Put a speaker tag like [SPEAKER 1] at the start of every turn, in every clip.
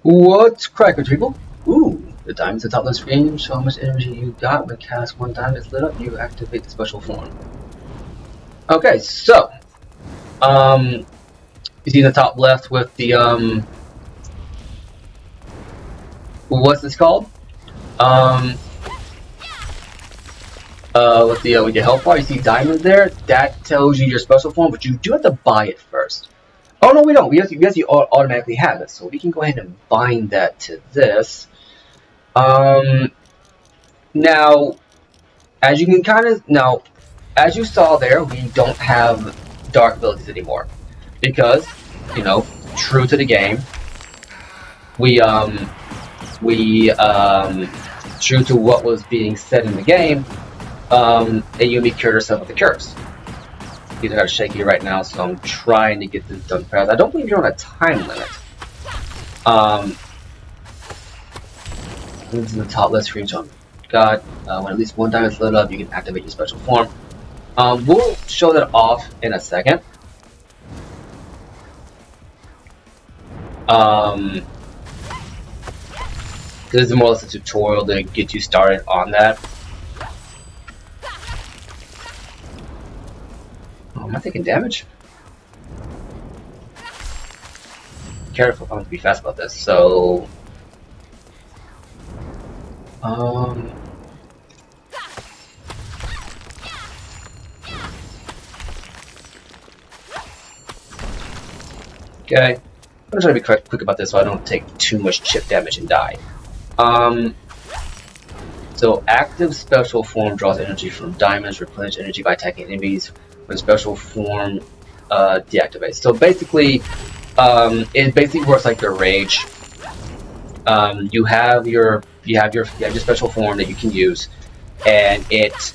[SPEAKER 1] What's cracker, people? Ooh, the diamond's at the top of the screen. Show how much energy you got. When cast one diamond is lit up, you activate the special form. Okay, so, you see the top left with the, what's this called? With the health bar, you see diamond there. That tells you your special form, but you do have to buy it first. Oh no, we don't. We actually automatically have it, so we can go ahead and bind that to this. Now, as you can as you saw there, we don't have dark abilities anymore because, true to the game, true to what was being said in the game, Ayumi cured herself of the curse. These are shaky right now, so I'm trying to get this done fast. I don't believe you're on a time limit. This is the top left screenshot. God, when at least one diamond is lit up, you can activate your special form. We'll show that off in a second. This is more or less a tutorial to get you started on that. Oh, am I taking damage? Careful, I have to be fast about this. So, okay. I'm trying to be quick about this so I don't take too much chip damage and die. So active special form draws energy from diamonds, replenish energy by attacking enemies when special form deactivates. So basically, it basically works like your rage. You have your special form that you can use, and it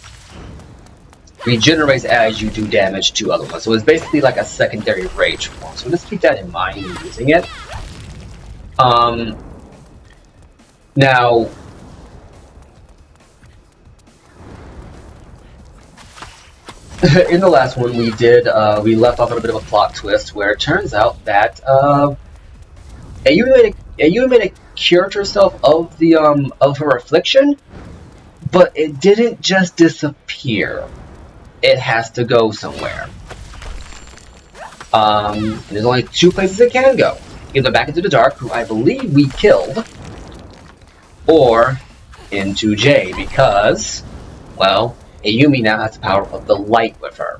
[SPEAKER 1] regenerates as you do damage to other ones. So it's basically like a secondary rage form. So let's keep that in mind when using it. Now, in the last one we did, we left off on a bit of a plot twist where it turns out that Ayumi cured herself of the of her affliction, but it didn't just disappear. It has to go somewhere. There's only two places it can go. Either back into the dark, who I believe we killed, or into Jay, because, well, Ayumi now has the power of the light with her.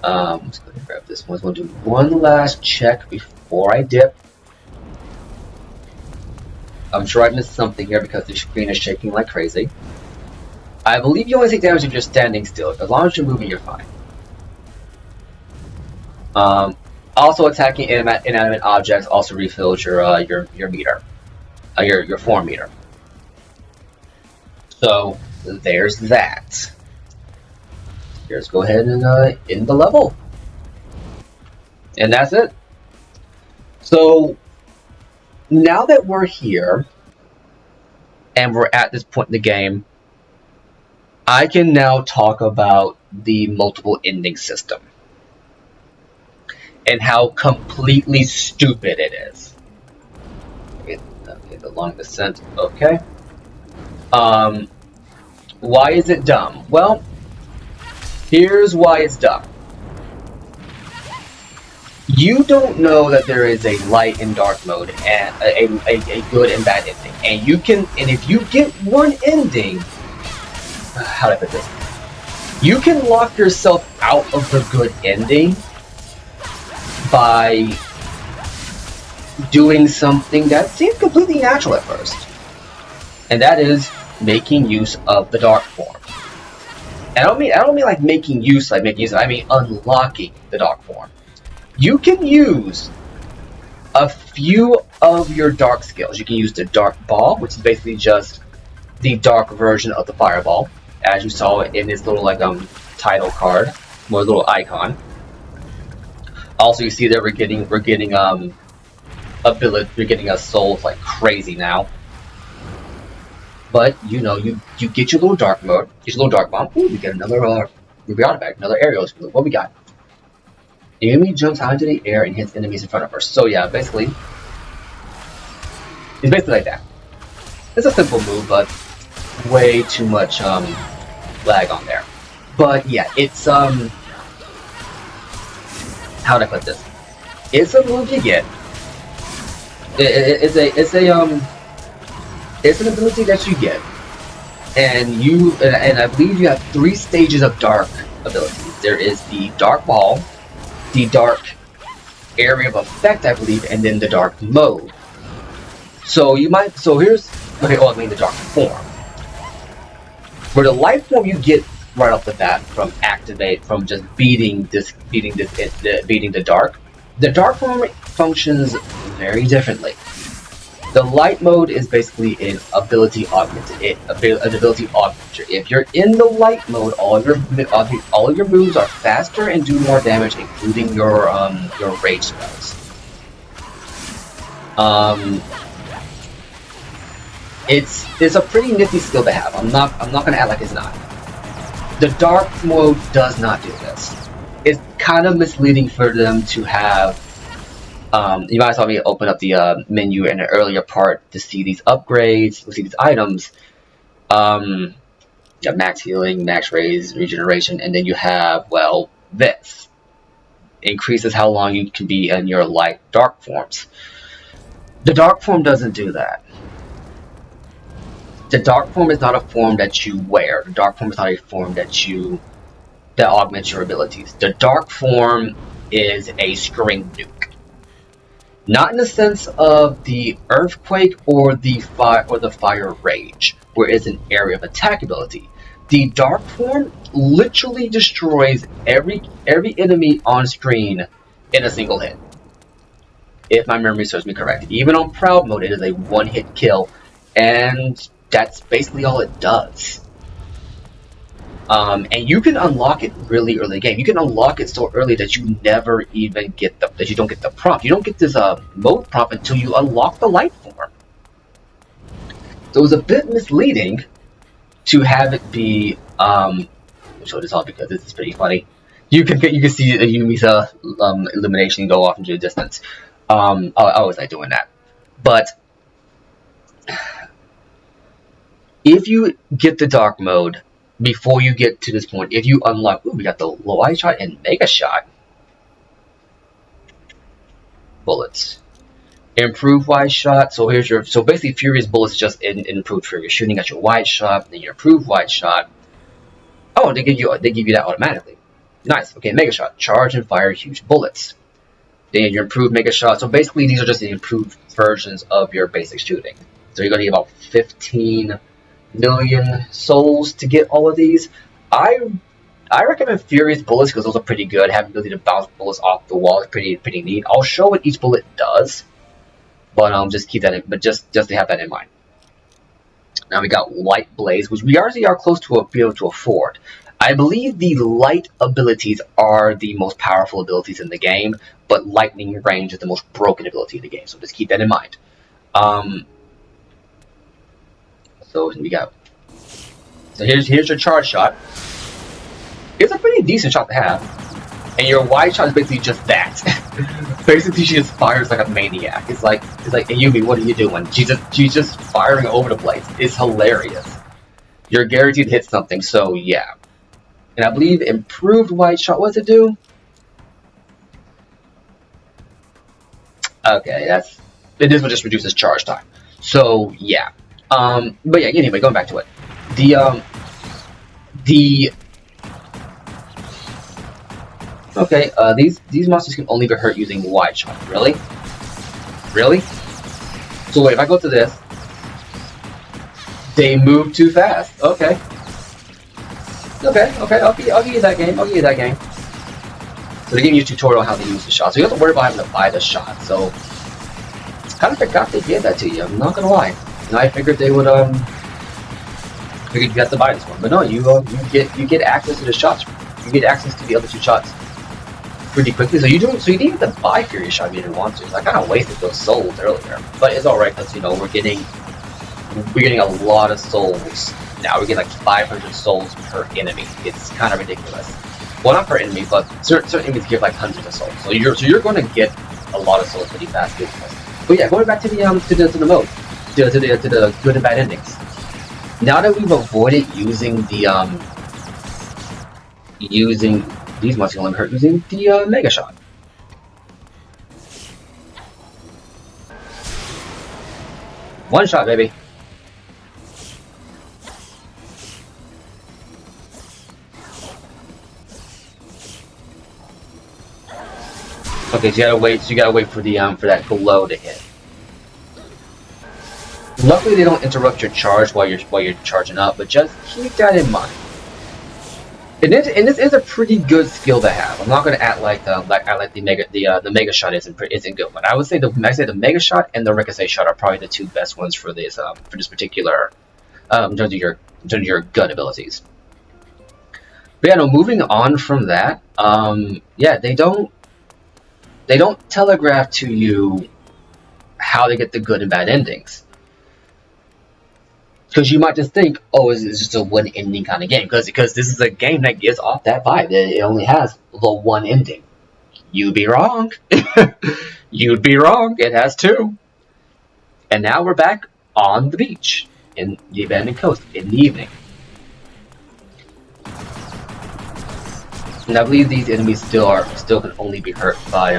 [SPEAKER 1] Let's go ahead and grab this one. I'm going to do one last check before I dip. I'm sure I missed something here because the screen is shaking like crazy. I believe you only take damage if you're standing still. As long as you're moving, you're fine. Also, attacking inanimate objects also refills your meter, your form meter. So there's that. Let's go ahead and end the level, and that's it. So now that we're here and we're at this point in the game, I can now talk about the multiple ending system and how completely stupid it is. Okay, the long descent. Okay. Why is it dumb? Well, here's why it's dumb. You don't know that there is a light and dark mode and a good and bad ending, and if you get one ending, how do I put this? You can lock yourself out of the good ending by doing something that seems completely natural at first, and that is making use of the dark form. And I don't mean like making use, I mean unlocking the dark form. You can use a few of your dark skills. You can use the dark ball, which is basically just the dark version of the fireball, as you saw in this little title card, or little icon. Also, you see that we're getting a soul like crazy now. But you get your little dark mode, get your little dark bomb. Ooh, we get another ruby artifact, another aerial. What we got? The enemy jumps high into the air and hits enemies in front of her. So yeah, basically, it's basically like that. It's a simple move, but way too much lag on there. But yeah, it's how would I put this? It's a move you get. It's an ability that you get, and I believe you have 3 stages of dark abilities. There is the dark ball, the dark area of effect, I believe, and then the dark mode. So here's the dark form. For the light form, you get right off the bat from just beating the dark. The dark form functions very differently. The light mode is basically an ability augmenter. If you're in the light mode, all of your moves are faster and do more damage, including your rage spells. It's a pretty nifty skill to have. I'm not gonna act like it's not. The dark mode does not do this. It's kind of misleading for them to have. You might saw me open up the menu in an earlier part to see these upgrades, to see these items. You have max healing, max raise, regeneration, and then you have, well, this. Increases how long you can be in your light dark forms. The dark form doesn't do that. The dark form is not a form that you wear. The dark form is not a form that augments your abilities. The dark form is a string nuke. Not in the sense of the earthquake or the fire rage, where it's an area of attack ability. The dark form literally destroys every enemy on screen in a single hit. If my memory serves me correct. Even on Proud mode, it is a one-hit kill, and that's basically all it does. And you can unlock it really early in the game. You can unlock it so early that you never even get you don't get the prompt. You don't get this mode prompt until you unlock the light form. So it was a bit misleading to have it be. I'll show this off because this is pretty funny. You can see Yumi's illumination go off into the distance. I always like doing that, but if you get the dark mode before you get to this point, if you unlock, we got the Wide Shot and Mega Shot bullets. Improved Wide Shot. So basically Furious Bullets is just improved Furious shooting at your Wide Shot, then your Improved Wide Shot. Oh, they give you that automatically. Nice. Okay, Mega Shot. Charge and fire huge bullets. Then your Improved Mega Shot. So basically these are just the improved versions of your basic shooting. So you're gonna need about 15 million souls to get all of these. I recommend Furious Bullets because those are pretty good. Having the ability to bounce bullets off the wall is pretty neat. I'll show what each bullet does, but just keep that in, just to have that in mind. Now we got Light Blaze, which we already are close to be able to afford. I believe the light abilities are the most powerful abilities in the game, but lightning range is the most broken ability in the game. So just keep that in mind. So we got. So here's your charge shot. It's a pretty decent shot to have, and your wide shot is basically just that. Basically, she just fires like a maniac. It's like, hey, Yumi, what are you doing? She's just firing over the place. It's hilarious. You're guaranteed to hit something. So yeah, and I believe improved wide shot. What's it do? Okay, this will just reduces charge time. So yeah. But yeah, anyway, going back to it. These monsters can only be hurt using wide shot. Really? Really? So wait, if I go to this, they move too fast. Okay. I'll give you that game. So they're giving you a tutorial on how to use the shot. So you don't have to worry about having to buy the shot. So kind of forgot they gave that to you. I'm not gonna lie. And I figured they would figured you have to buy this one, but no, you get access to the shots. You get access to the other 2 shots pretty quickly. So you didn't even have to buy Furious Shot if you didn't want to. So I kind of wasted those souls earlier, but it's all right because we're getting a lot of souls now. We're getting like 500 souls per enemy. It's kind of ridiculous. Well, not for enemies, but certain enemies give like hundreds of souls. So you're going to get a lot of souls pretty fast. But yeah, going back to the mode, to the good and bad endings. Now that we've avoided using the using these must only hurt using the Mega Shot. One shot, baby. Okay, so you gotta wait for the for that glow to hit. Luckily, they don't interrupt your charge while you're charging up, but just keep that in mind. And this is a pretty good skill to have. I'm not gonna act like the mega shot isn't good, but I would say the mega shot and the ricochet shot are probably the two best ones for this particular in terms of your gun abilities. But yeah, no. Moving on from that, yeah, they don't telegraph to you how they get the good and bad endings. Because you might just think, oh, it's just a one ending kind of game. Because this is a game that gives off that vibe. It only has the one ending. You'd be wrong. You'd be wrong. It has two. And now we're back on the beach in the abandoned coast in the evening. And I believe these enemies still can only be hurt by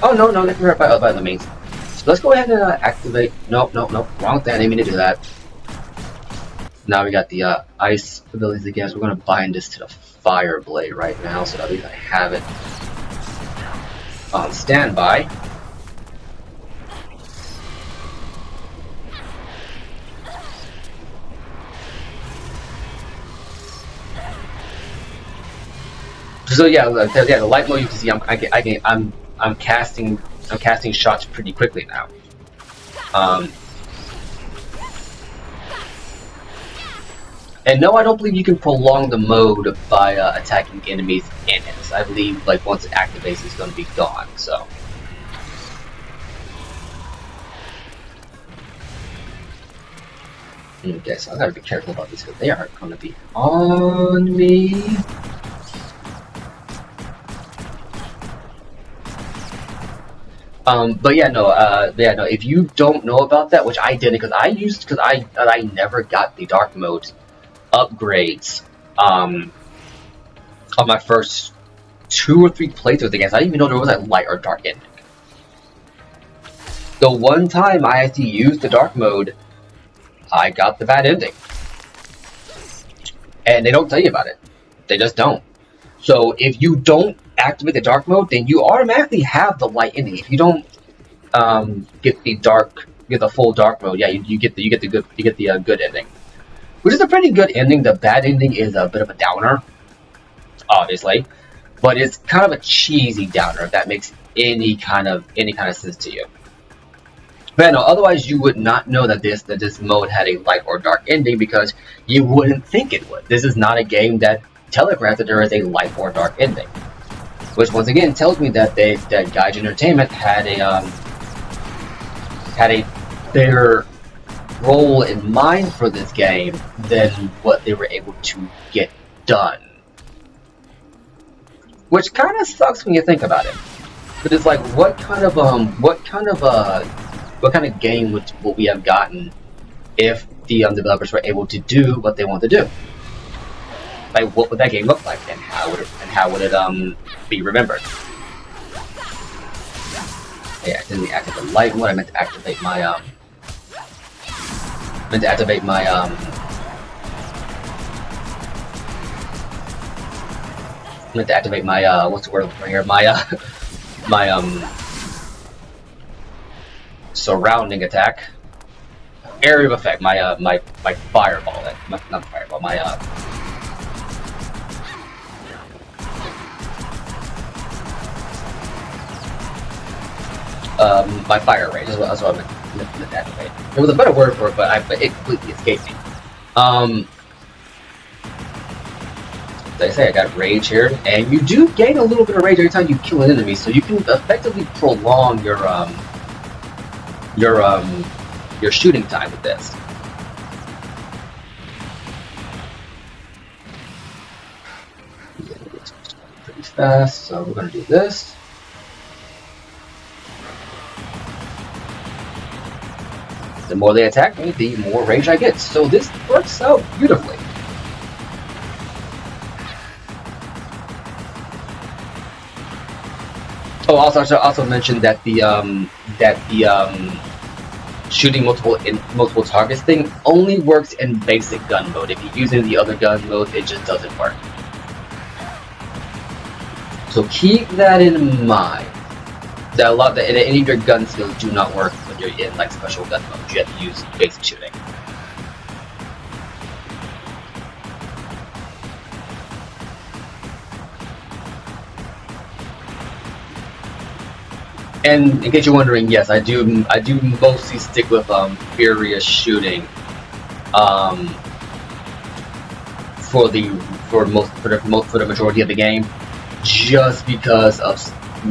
[SPEAKER 1] oh no, they can be hurt by the mains. So let's go ahead and activate. Nope, wrong thing. I didn't mean to do that. Now we got the ice abilities again. So we're gonna bind this to the fire blade right now, so at least I have it on standby. So yeah, the light mode you can see I'm casting shots pretty quickly now. And no, I don't believe you can prolong the mode by attacking enemies in it. I believe like once it activates, it's going to be gone. So. Okay, so I gotta be careful about this because they are going to be on me. But yeah, no. If you don't know about that, which I didn't, because I never got the dark mode upgrades on my first 2 or 3 playthroughs of the games. I didn't even know there was a light or dark ending. The one time I actually used the dark mode, I got the bad ending, and they don't tell you about it. They just don't. So if you don't activate the dark mode, then you automatically have the light ending. If you don't get the full dark mode, yeah, you get the good ending, which is a pretty good ending. The bad ending is a bit of a downer, obviously, but it's kind of a cheesy downer if that makes any kind of sense to you. But no, otherwise you would not know that this mode had a light or dark ending because you wouldn't think it would. This is not a game that telegraphs that there is a light or dark ending, which once again tells me that Gaijin Entertainment had a bigger role in mind for this game than what they were able to get done. Which kind of sucks when you think about it. But it's like, what kind of game would we have gotten if the developers were able to do what they want to do? Like, what would that game look like, and how would it be remembered? Yeah, I didn't activate the light mode. I meant to activate my what's the word right here? My surrounding attack, area of effect. My fireball. Not fireball. My fire rage is what I meant to activate. There was a better word for it, but it completely escaped me. Like I say, I got rage here, and you do gain a little bit of rage every time you kill an enemy, so you can effectively prolong your shooting time with this. fast, so we're gonna do this. The more they attack me, the more rage I get. So this works out beautifully. Oh, also mentioned that the shooting multiple targets thing only works in basic gun mode. If you use it in the other gun modes, it just doesn't work. So keep that in mind. That any of your gun skills do not work when you're in like special gun mode. You have to use basic shooting. And in case you're wondering, yes, I do mostly stick with furious shooting for the majority of the game, just because of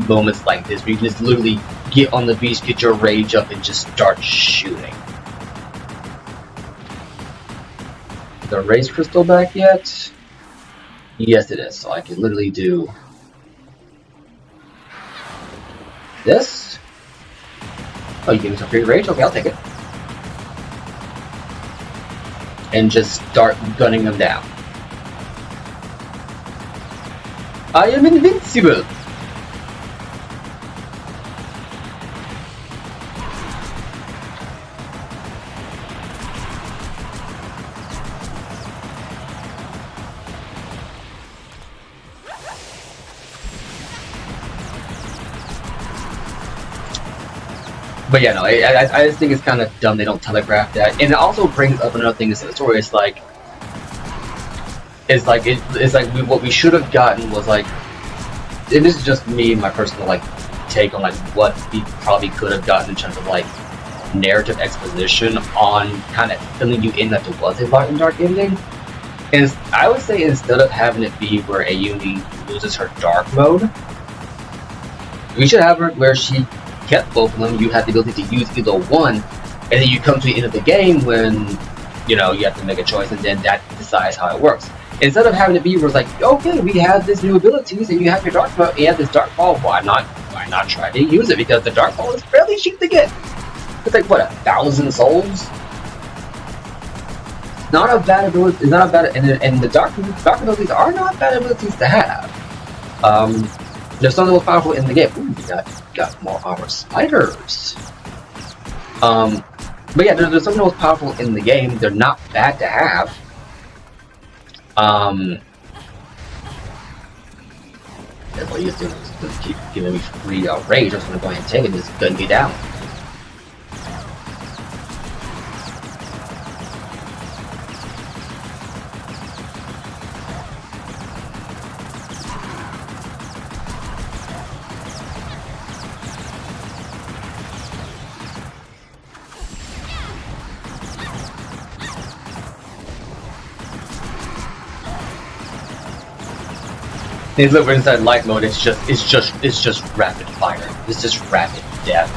[SPEAKER 1] moments like this where you can just literally get on the beach, get your rage up, and just start shooting. The Rage Crystal back yet? Yes, it is. So I can literally do this. Oh, you give me some free rage? Okay, I'll take it. And just start gunning them down. I am invincible! But yeah, no, I just think it's kind of dumb they don't telegraph that, and it also brings up another thing in the story. What we should have gotten was like, and this is just me, my personal like take on like what we probably could have gotten in terms of like narrative exposition on kind of filling you in that there was a light and dark ending. And I would say instead of having it be where Ayumi loses her dark mode, we should have her where she kept both of them. You have the ability to use either one, and then you come to the end of the game when you have to make a choice, and then that decides how it works. Instead of having it be where it's like, okay, we have this new abilities, and you have your dark ball, and you have this dark ball. Why not try to use it? Because the dark ball is fairly cheap to get. It's like what, 1,000 souls? Not a bad ability. It's not a bad, and the dark abilities are not bad abilities to have. They're some of the most powerful in the game. Ooh, we got more armor spiders. But yeah, they're some of the most powerful in the game. They're not bad to have. That's what you do is just keep giving me free rage. I'm just gonna go ahead and take it and just gun me down. These look inside light mode. It's just rapid fire. It's just rapid death.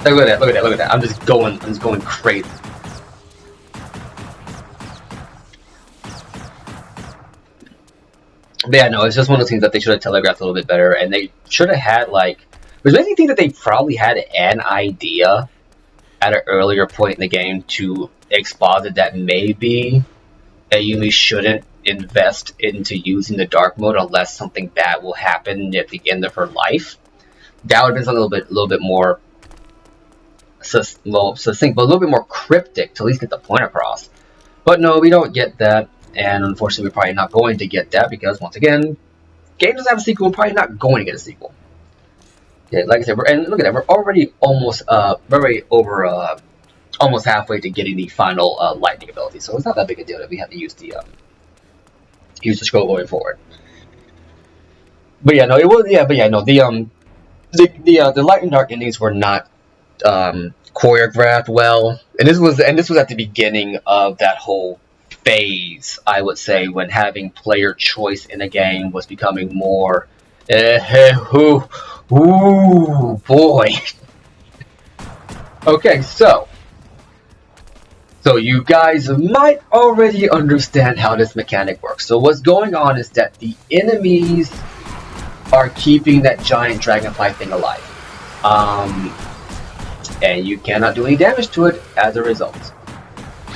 [SPEAKER 1] Look at that! Look at that! Look at that! I'm just going crazy. But yeah, no, it's just one of those things that they should have telegraphed a little bit better, and they should have had like. There's many things that they probably had an idea at an earlier point in the game to exposit that maybe Ayumi shouldn't invest into using the dark mode unless something bad will happen at the end of her life. That would have been something a little bit more succinct, but a little bit more cryptic to at least get the point across. But no, we don't get that, and unfortunately, we're probably not going to get that because once again, game doesn't have a sequel. We're probably not going to get a sequel. Yeah, like I said, and look at that, we're already almost almost halfway to getting the final lightning ability, so it's not that big a deal that we have to use the scroll going forward. But yeah, no, it was the light and dark endings were not choreographed well, and this was at the beginning of that whole phase, I would say, when having player choice in a game was becoming more. Ooh boy. Okay, so So you guys might already understand how this mechanic works. So what's going on is that the enemies are keeping that giant dragonfly thing alive. And you cannot do any damage to it as a result. You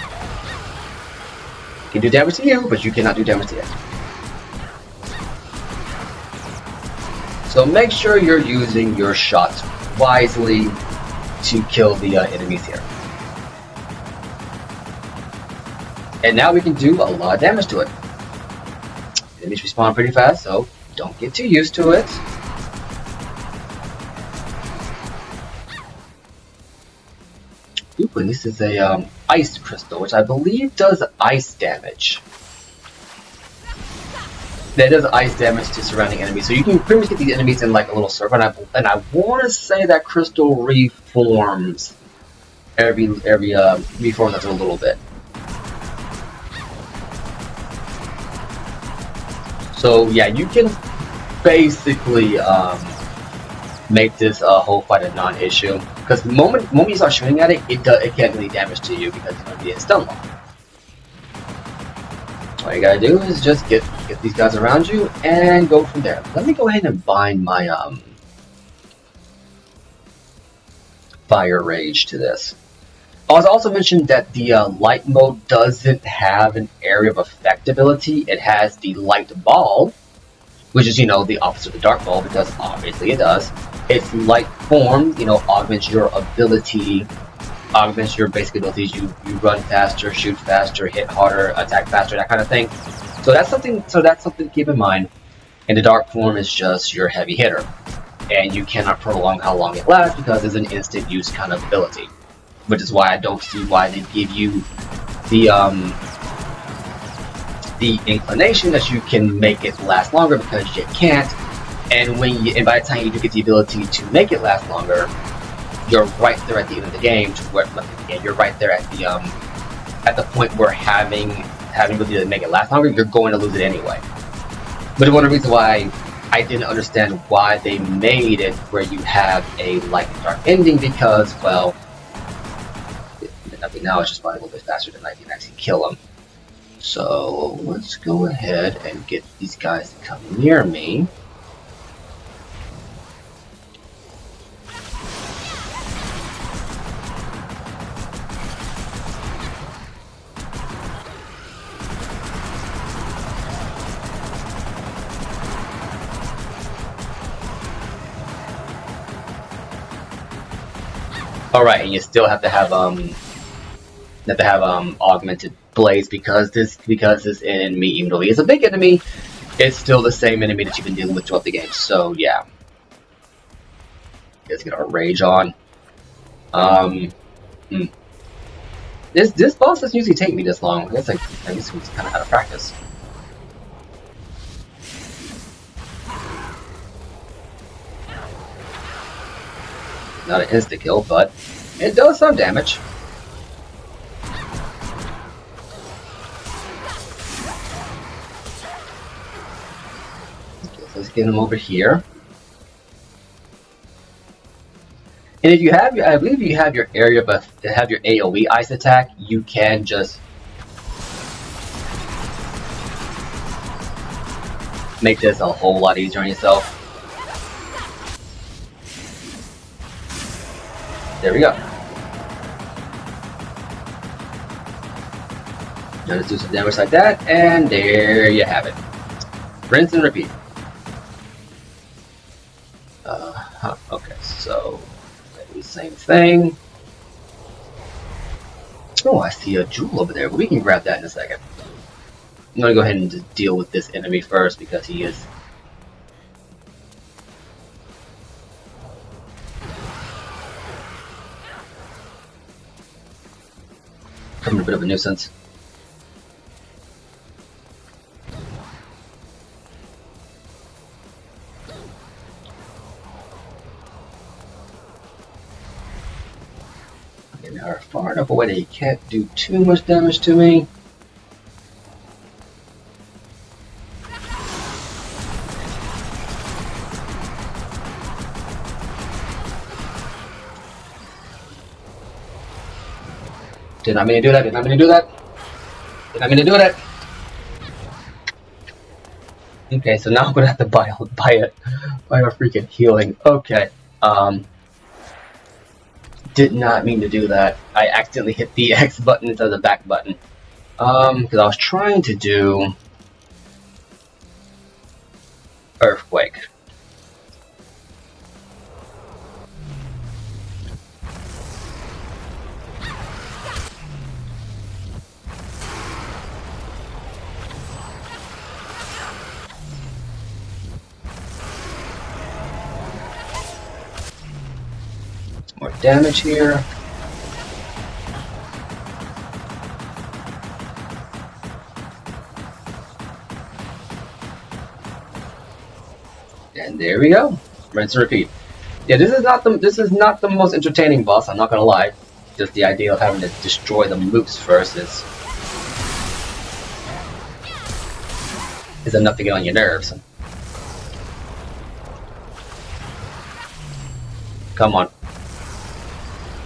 [SPEAKER 1] can do damage to you, but you cannot do damage to it. So make sure you're using your shots wisely to kill the enemies here. And now we can do a lot of damage to it. Enemies respawn pretty fast, so don't get too used to it. Ooh, and this is a ice crystal, which I believe does ice damage. That does ice damage to surrounding enemies, so you can pretty much get these enemies in like a little circle. And I want to say that crystal reforms every reforms after a little bit. So yeah, you can basically make this whole fight a non-issue, because the moment you start shooting at it, it can't do any damage to you because it's going to be a stun lock. All you gotta do is just get these guys around you and go from there. Let me go ahead and bind my fire rage to this. I was also mentioned that the light mode doesn't have an area of effect ability. It has the light ball, which is, you know, the opposite of the dark ball, because obviously it does. Its light form, you know, augments your ability, augments your basic abilities. You run faster, shoot faster, hit harder, attack faster, that kind of thing. So that's something to keep in mind. And the dark form is just your heavy hitter, and you cannot prolong how long it lasts because it's an instant use kind of ability. Which is why I don't see why they give you the inclination that you can make it last longer, because you can't. And by the time you do get the ability to make it last longer, you're right there at the end of the game. You're right there at the point where having the ability to make it last longer, you're going to lose it anyway. But one of the reasons why I didn't understand why they made it where you have a light and dark ending, because, well, I mean, now it's just probably a little bit faster than I can actually kill them. So let's go ahead and get these guys to come near me. Alright, and you still have to have augmented blades, because this enemy, even though he is a big enemy, it's still the same enemy that you've been dealing with throughout the game. So yeah, let's get our rage on. This boss doesn't usually take me this long. I guess we kind of out of practice. Not an insta kill, but it does some damage. Let's get him over here. And if you have I believe you have your area, but have your AoE ice attack, you can just make this a whole lot easier on yourself. There we go. Now let's do some damage like that, and there you have it. Rinse and repeat. Okay, so maybe same thing. Oh, I see a jewel over there, but we can grab that in a second. I'm gonna go ahead and just deal with this enemy first, because he is becoming a bit of a nuisance. Okay, now we're far enough away that he can't do too much damage to me. Did not mean to do that. Did not mean to do that. Did not mean to do that. Okay, so now I'm gonna have to buy a freaking healing. Okay. Did not mean to do that. I accidentally hit the X button instead of the back button. Because I was trying to do Earthquake. More damage here. And there we go. Rinse and repeat. Yeah, this is not the most entertaining boss, I'm not gonna lie. Just the idea of having to destroy the mooks first is enough to get on your nerves. Come on.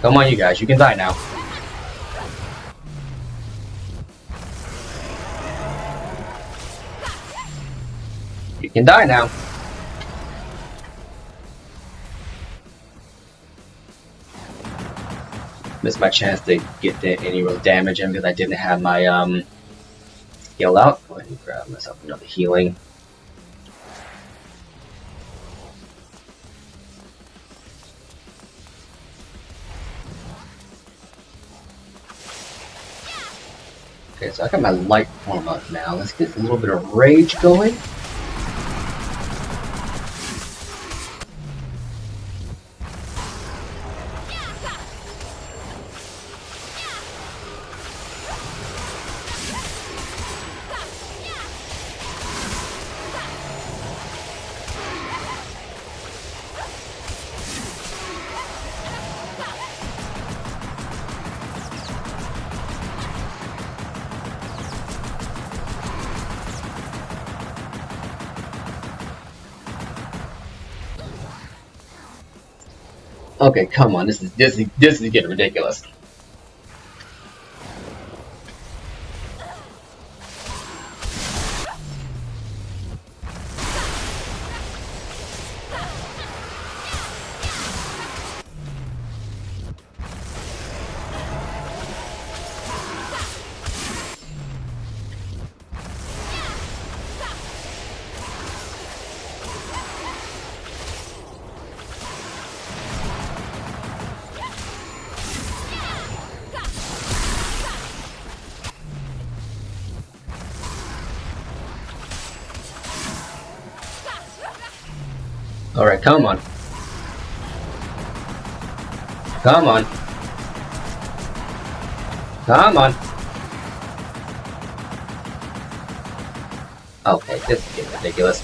[SPEAKER 1] Come on, you guys, you can die now. You can die now. Missed my chance to get any real damage in because I didn't have my heal out. Go ahead and grab myself another healing. Okay, so I got my light form up now. Let's get a little bit of rage going. Okay, come on, this is getting ridiculous. Alright, come on. Come on. Come on. Okay, this is getting ridiculous.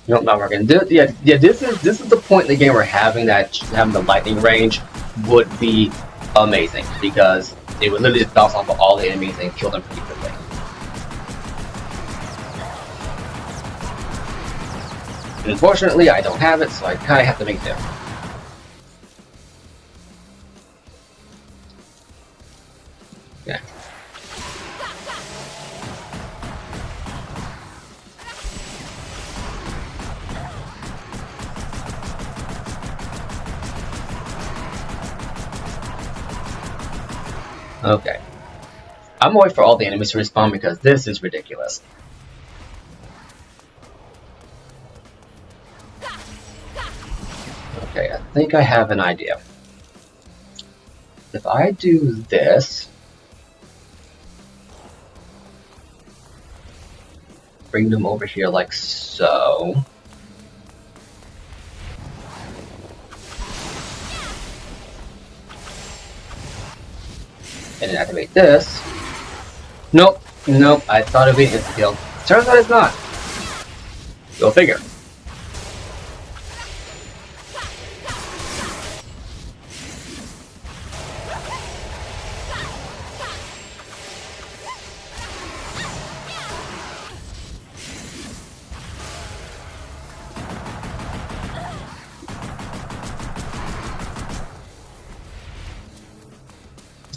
[SPEAKER 1] Nope, not working. Yeah, this is the point in the game where having the lightning range would be amazing because it would literally just bounce off of all the enemies and kill them pretty quickly. Unfortunately, I don't have it, so I kind of have to make do. Yeah. Okay. I'm waiting for all the enemies to respawn because this is ridiculous. Okay, I think I have an idea. If I do this, bring them over here like so. And then activate this. Nope, nope, I thought it'd be an insta-kill. Turns out it's not. Go figure.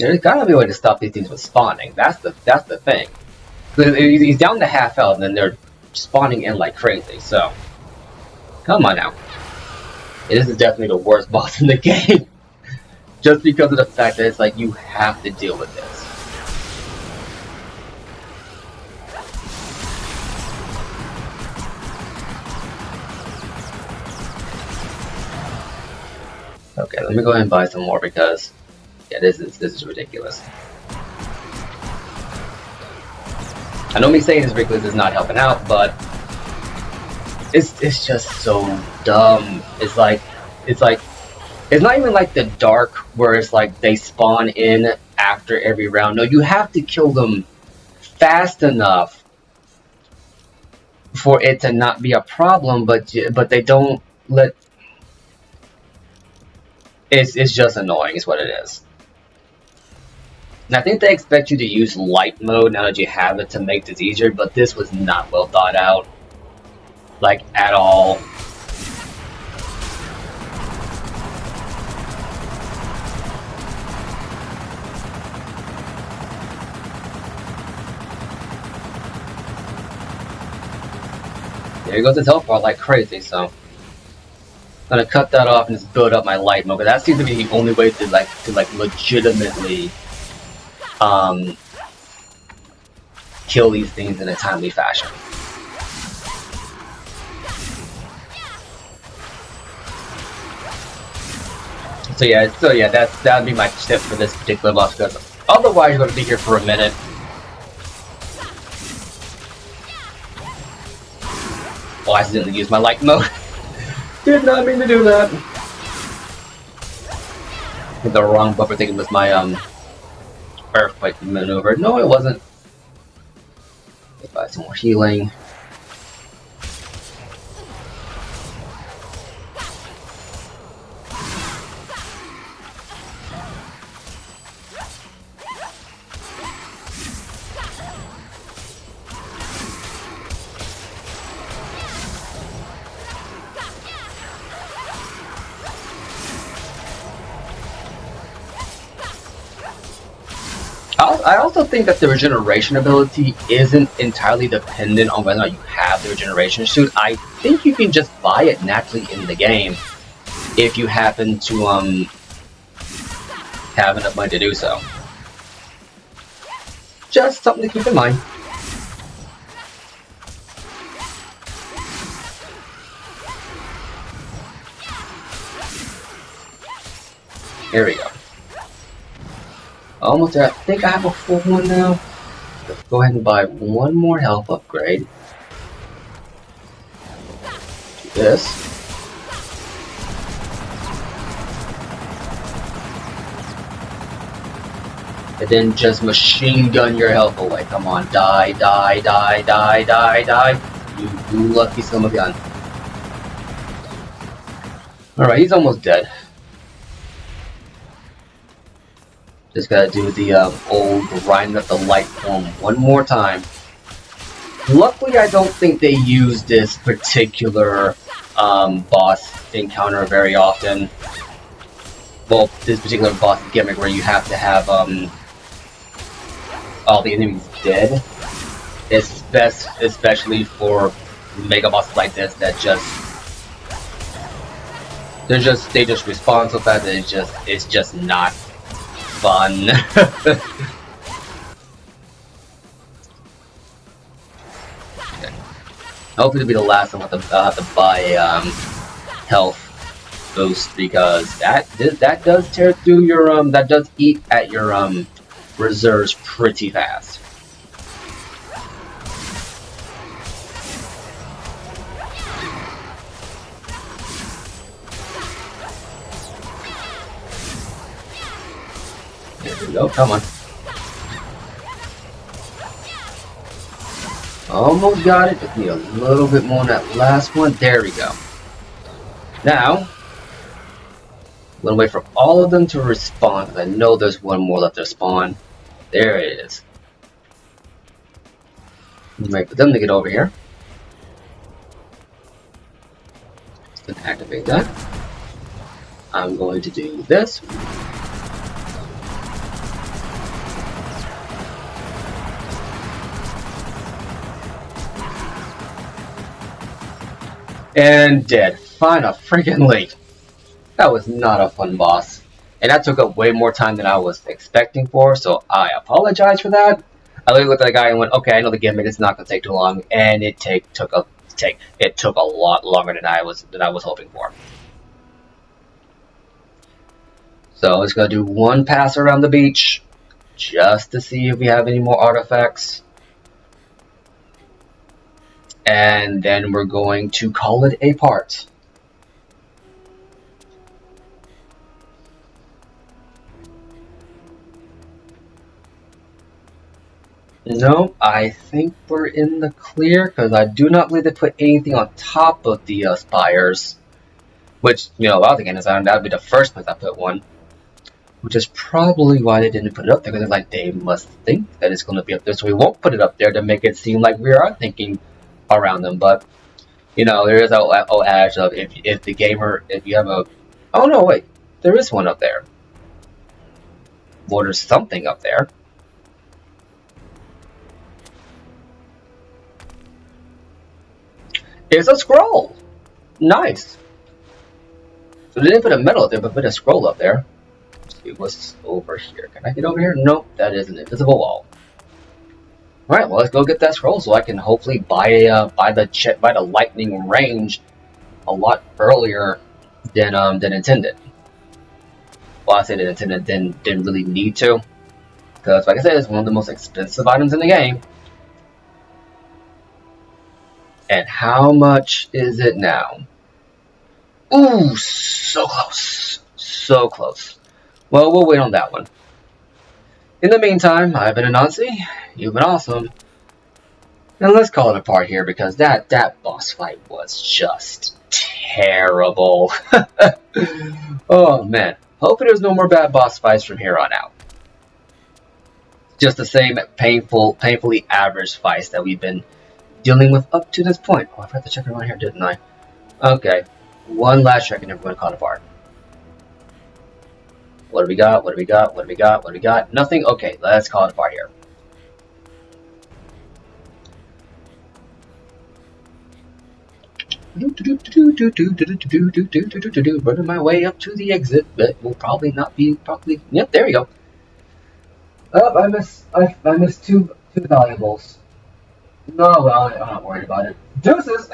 [SPEAKER 1] There's gotta be a way to stop these things from spawning. That's the thing. He's down to half health, and then they're spawning in like crazy. So, come on now. This is definitely the worst boss in the game, just because of the fact that it's like you have to deal with this. Okay, let me go ahead and buy some more because, yeah, this is ridiculous. I know me saying it's ridiculous is not helping out, but it's just so dumb. It's not even like the dark where it's like they spawn in after every round. No, you have to kill them fast enough for it to not be a problem, but they don't let. It's just annoying is what it is. And I think they expect you to use light mode now that you have it to make this easier, but this was not well thought out. Like, at all. There goes the teleport like crazy, so I'm gonna cut that off and just build up my light mode. But that seems to be the only way to legitimately kill these things in a timely fashion. So yeah, that'd be my tip for this particular boss, because otherwise you're gonna be here for a minute. Oh, I accidentally used my light mode. Did not mean to do that. Hit the wrong buffer, thinking it was my earthquake maneuver. No, it wasn't. Let's buy some more healing. I also think that the regeneration ability isn't entirely dependent on whether or not you have the regeneration suit. I think you can just buy it naturally in the game if you happen to have enough money to do so. Just something to keep in mind. Here we go. Almost there. I think I have a full one now. Let's go ahead and buy one more health upgrade. Do this. And then just machine gun your health away. Come on, die, die, die, die, die, die. You lucky son of a gun. Alright, he's almost dead. Just gotta do the old grind up the light form one more time. Luckily, I don't think they use this particular boss encounter very often. Well, this particular boss gimmick where you have to have all the enemies dead. It's best, especially for mega bosses like this that they just respond so fast that it's just not fun. Okay. Hopefully it'll be the last one. I'll have to buy health boost, because that does tear through your that does eat at your reserves pretty fast. There we go, come on. Almost got it, just need a little bit more on that last one. There we go. Now, I'm gonna wait for all of them to respawn, because I know there's one more left to spawn. There it is. Wait for them to get over here. Just gonna activate that. I'm going to do this. And dead. Final freaking leap. That was not a fun boss. And that took up way more time than I was expecting for, so I apologize for that. I literally looked at the guy and went, okay, I know the gimmick, it's not gonna take too long, and it took a lot longer than I was hoping for. So I'm just gonna do one pass around the beach, just to see if we have any more artifacts. And then we're going to call it a part. No, I think we're in the clear, because I do not believe they put anything on top of the spires. Which, you know, I was thinking that would be the first place I put one. Which is probably why they didn't put it up there, because they're like, they must think that it's going to be up there, so we won't put it up there to make it seem like we are thinking around them. But, you know, there is an old adage of if you have a... Oh, no, wait. There is one up there. Well, there's something up there. It's a scroll! Nice! So they didn't put a medal up there, but put a scroll up there. Let's see what's over here. Can I get over here? Nope, that is an invisible wall. Alright, well, let's go get that scroll so I can hopefully buy the lightning range a lot earlier than intended. Well, I say that intended, didn't really need to. Because, like I said, it's one of the most expensive items in the game. And how much is it now? Ooh, so close. So close. Well, we'll wait on that one. In the meantime, I've been Anansi. You've been awesome. And let's call it a part here, because that boss fight was just terrible. Oh, man. Hoping there's no more bad boss fights from here on out. Just the same painfully average fights that we've been dealing with up to this point. Oh, I forgot to check around here, didn't I? Okay. One last check and everyone caught apart. What do we got? What do we got? What do we got? What do we got? Nothing? Okay, let's call it apart here. Running my way up to the exit, but will probably not be properly. Yep, there we go. Oh, I missed two valuables. No, well, I'm not worried about it. Deuces!